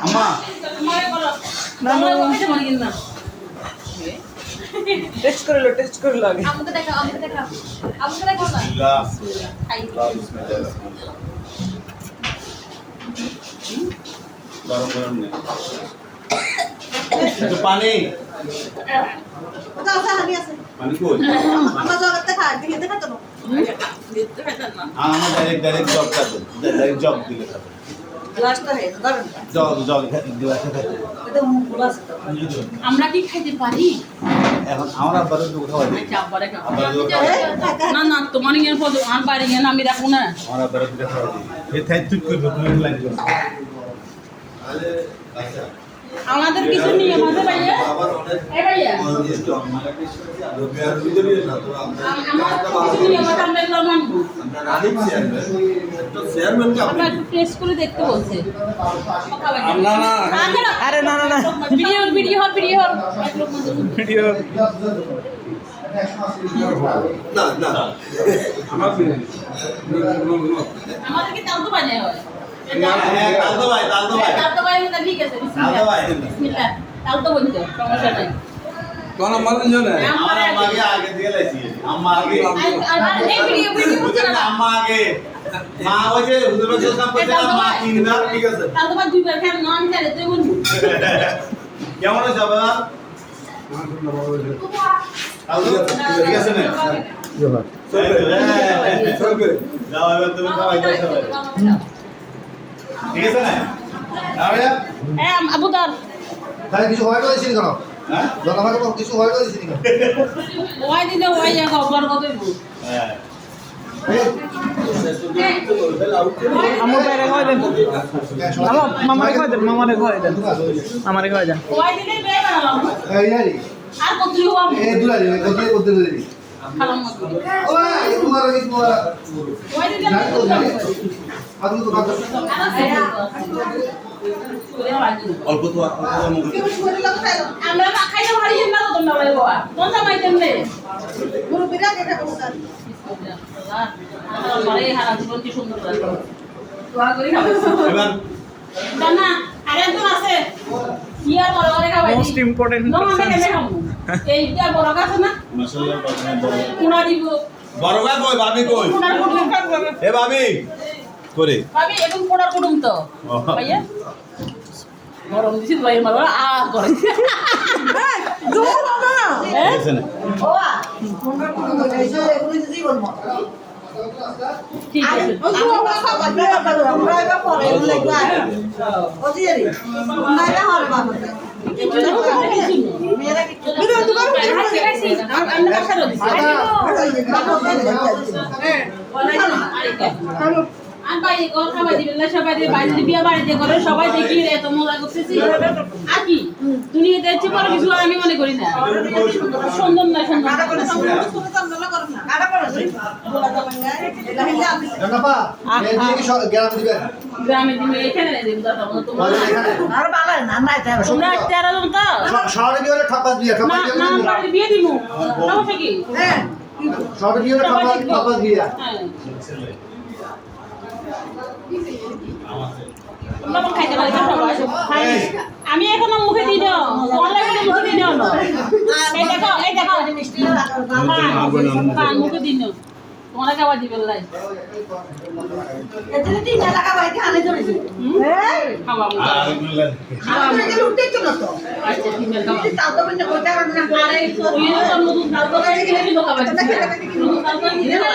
আম্মা টেস্ট করে লো আগে। আমাকে দেখাও না। গরম গরম নেই একটু পানি পানি কই আমার ডাইরেক্ট জব খাবে ডাইরেক্ট জব দিলে খাবে জগ গ্লাসে খাবে আমরা কি খাইতে পারি? এখন আমার আব্বারে তো খাওয়া দিই না না তোমার ইয়ে পদ আর বাড়ি গেলে আমি রাখবো না। আমার আব্বারে তো খাওয়া দিই এই থাই তুই কই তুমি লাগবে আমাদের কিছু নিয়ম আছে ভাইয়া। এই ভাইয়া আমার কিছু নিয়ম আছে, আমরা এগুলো মানবো। আমরা একটু টেস্ট করে দেখতে বলছে। আরে না না না ভিডিও হর ভিডিও আমাদের কি তাও তো বাজে হয়। তাল তো ভাই তাও তো ভাই না ঠিক আছে। বিসমিল্লাহ তাও তো বলতে সমস্যা নাই। কোন মালন জানে আমার আগে আগে দিয়ে লাইছি আম্মা আগে এই ভিডিও বুঝেন না আম্মা আগে মা ওই যে হুজুরের কাছে কইছিলাম মা তিনবার ঠিক আছে তাও তো ভাই দুইবার খান নাম জানে তুই বলবি। কেমন আছে বাবা ঠিক আছে না যাও এবার তুমি খাওয়াই দাও সবাই ঠিক আছে না আরে আবু দার তাহলে কিছু হয় করেছিস কেন হ্যাঁ জনমাকে কিছু হয় করেছিস কেন ওই দিনে ওই এক খবর কতই হ্যাঁ আমার বাইরে খাওয়াই দেন মামারে খাওয়াই দেন আমারে খাওয়াই দেন ওই দিনে বে বানালাম এই জানি আর কত হওয়া এই দুলারি করতে দিই খালাম ওই তোমার ওই দিনে জানি তো জানি আদু তো বাদ অল্প তো আমরা না খাইলে ভারী না তো তোমরা বলে বাবা কোন সময় তেমনে পুরো বিরাট এটা বলতা আল্লাহ মারে হারা জীবন কি সুন্দর লাগে দোয়া করি খাবে এবার জানা আরেকজন আছে ইয়ার বড় করে খাবে মোস্ট ইম্পর্টেন্ট না আমরা কেন খাবো এইটা বড় গাছ না মাশাআল্লাহ বড় কুনা দিব বড় ভাই কই ভাবি কই কুনার কুটুম এ ভাবি করে ভাবি এখন কুনার কুটুম তো ভাইয়া গরম দিছি ভাই মারো আ করে দূর হবে না ঠিক আছে না ওয়া ঠিক আছে আর ভাই কথা বাজি বিল্লাহ সবাই বাইরে বিয়া বাড়িতে করে সবাই দেখি রে এত মজা করতেছি আর কি দুনিয়া দেখছি পরে কিছু আর আমি মনে করি না সুন্দর না সুন্দর জানাপা এই যে গ্রামে দিবেন গ্রামে দিনে এখানে দেব দাদা তোমার আর ভালো না না এটা তোমরা 13 জন তো শহরে গিয়ে ঠাপা দিয়ে না না বাড়ি বিয়ে দিমু সমস্যা কি হ্যাঁ শহরে গিয়ে ঠাপা দিয়ে হ্যাঁ তোমরা কোন খাইতে পারি সবাই আমি এখনো মুখে দিই না অনলাইনে মুখে দিই না এই দেখো মিষ্টি পান মুখে দিই না তোমরা খাওয়া দিবেন লাই এতে তিন টাকা বাইতে আনে ধরেছি এই খাওয়া মুখে আমরা যে লুটতে চলো তো আচ্ছা ঠিক আছে খাওয়া তাও তো বন্ধ করতে পারবে না আরে ওই তো নতুন তারপরে গেলে কি খাওয়া নতুন তারপরে দিলে না